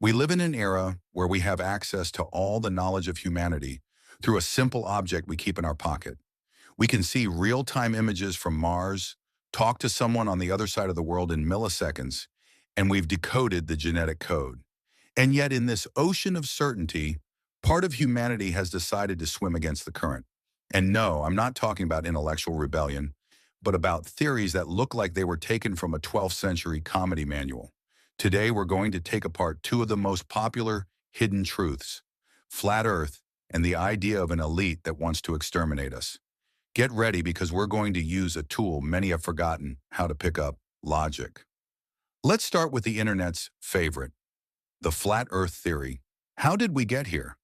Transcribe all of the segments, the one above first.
We live in an era where we have access to all the knowledge of humanity through a simple object we keep in our pocket. We can see real-time images from Mars, talk to someone on the other side of the world in milliseconds, and we've decoded the genetic code. And yet in this ocean of certainty, part of humanity has decided to swim against the current. And no, I'm not talking about intellectual rebellion, but about theories that look like they were taken from a 12th century comedy manual. Today, we're going to take apart two of the most popular hidden truths: flat Earth and the idea of an elite that wants to exterminate us. Get ready because we're going to use a tool many have forgotten how to pick up: logic. Let's start with the internet's favorite, the flat Earth theory. How did we get here?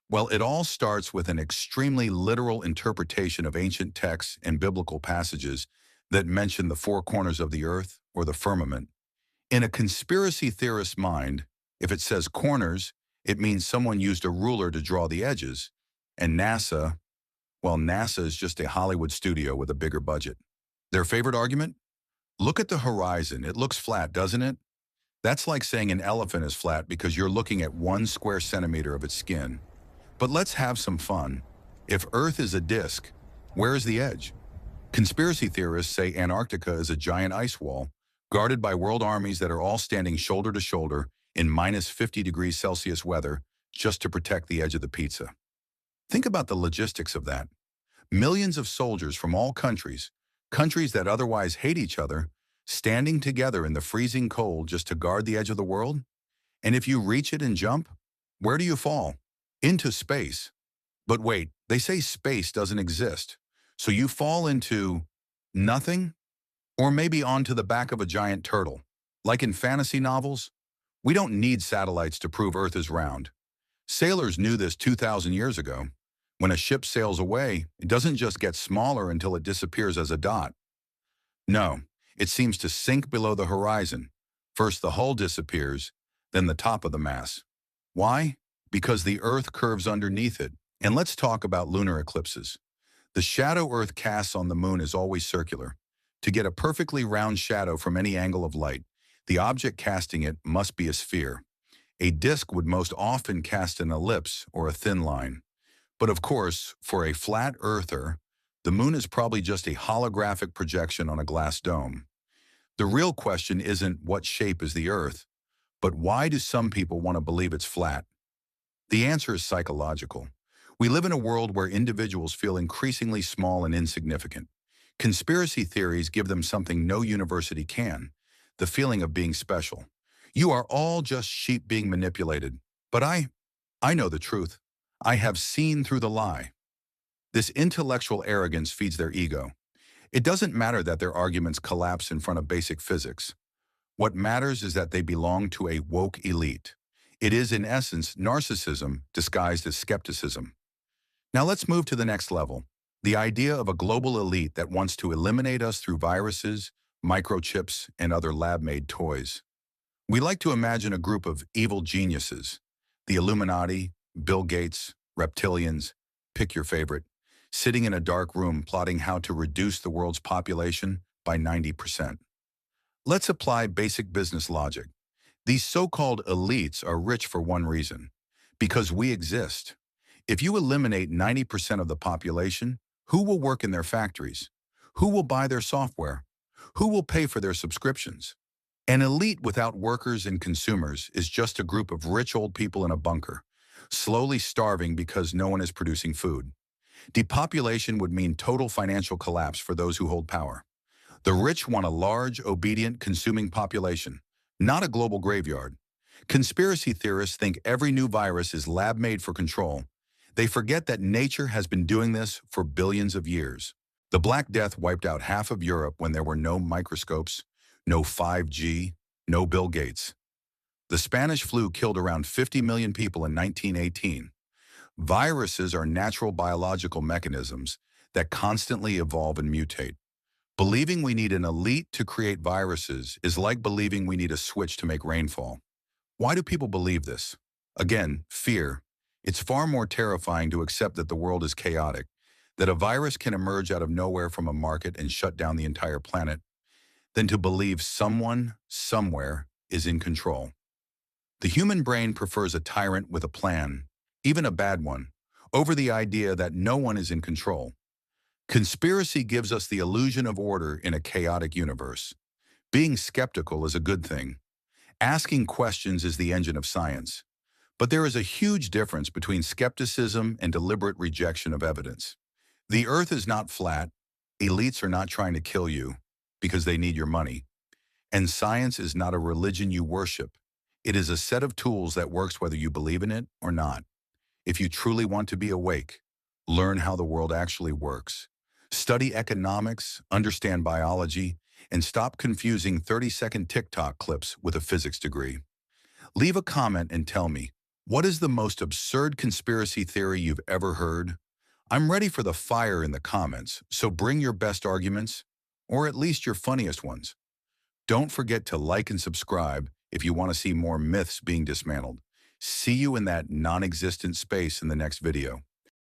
Well, it all starts with an extremely literal interpretation of ancient texts and biblical passages that mention the four corners of the earth or the firmament. In a conspiracy theorist's mind, if it says corners, it means someone used a ruler to draw the edges. And NASA, well, NASA is just a Hollywood studio with a bigger budget. Their favorite argument? Look at the horizon. It looks flat, doesn't it? That's like saying an elephant is flat because you're looking at 1 square centimeter of its skin. But let's have some fun. If Earth is a disk, where is the edge? Conspiracy theorists say Antarctica is a giant ice wall, guarded by world armies that are all standing shoulder to shoulder in minus 50 degrees Celsius weather just to protect the edge of the pizza. Think about the logistics of that. Millions of soldiers from all countries, countries that otherwise hate each other, standing together in the freezing cold just to guard the edge of the world? And if you reach it and jump, where do you fall? Into space. But wait, they say space doesn't exist. So you fall into nothing? Or maybe onto the back of a giant turtle. Like in fantasy novels? We don't need satellites to prove Earth is round. Sailors knew this 2,000 years ago. When a ship sails away, it doesn't just get smaller until it disappears as a dot. No, it seems to sink below the horizon. First the hull disappears, then the top of the mass. Why? Because the Earth curves underneath it. And let's talk about lunar eclipses. The shadow Earth casts on the moon is always circular. To get a perfectly round shadow from any angle of light, the object casting it must be a sphere. A disk would most often cast an ellipse or a thin line. But of course, for a flat earther, the moon is probably just a holographic projection on a glass dome. The real question isn't what shape is the Earth, but why do some people want to believe it's flat? The answer is psychological. We live in a world where individuals feel increasingly small and insignificant. Conspiracy theories give them something no university can: the feeling of being special. You are all just sheep being manipulated. But I know the truth. I have seen through the lie. This intellectual arrogance feeds their ego. It doesn't matter that their arguments collapse in front of basic physics. What matters is that they belong to a woke elite. It is, in essence, narcissism disguised as skepticism. Now let's move to the next level: the idea of a global elite that wants to eliminate us through viruses, microchips, and other lab-made toys. We like to imagine a group of evil geniuses: the Illuminati, Bill Gates, reptilians, pick your favorite, sitting in a dark room plotting how to reduce the world's population by 90%. Let's apply basic business logic. These so-called elites are rich for one reason: because we exist. If you eliminate 90% of the population, who will work in their factories? Who will buy their software? Who will pay for their subscriptions? An elite without workers and consumers is just a group of rich old people in a bunker, slowly starving because no one is producing food. Depopulation would mean total financial collapse for those who hold power. The rich want a large, obedient, consuming population, not a global graveyard. Conspiracy theorists think every new virus is lab-made for control. They forget that nature has been doing this for billions of years. The Black Death wiped out half of Europe when there were no microscopes, no 5G, no Bill Gates. The Spanish flu killed around 50 million people in 1918. Viruses are natural biological mechanisms that constantly evolve and mutate. Believing we need an elite to create viruses is like believing we need a switch to make rainfall. Why do people believe this? Again, fear. It's far more terrifying to accept that the world is chaotic, that a virus can emerge out of nowhere from a market and shut down the entire planet, than to believe someone, somewhere, is in control. The human brain prefers a tyrant with a plan, even a bad one, over the idea that no one is in control. Conspiracy gives us the illusion of order in a chaotic universe. Being skeptical is a good thing. Asking questions is the engine of science. But there is a huge difference between skepticism and deliberate rejection of evidence. The earth is not flat. Elites are not trying to kill you because they need your money. And science is not a religion you worship. It is a set of tools that works whether you believe in it or not. If you truly want to be awake, learn how the world actually works. Study economics, understand biology, and stop confusing 30-second TikTok clips with a physics degree. Leave a comment and tell me, what is the most absurd conspiracy theory you've ever heard? I'm ready for the fire in the comments, so bring your best arguments, or at least your funniest ones. Don't forget to like and subscribe if you want to see more myths being dismantled. See you in that non-existent space in the next video.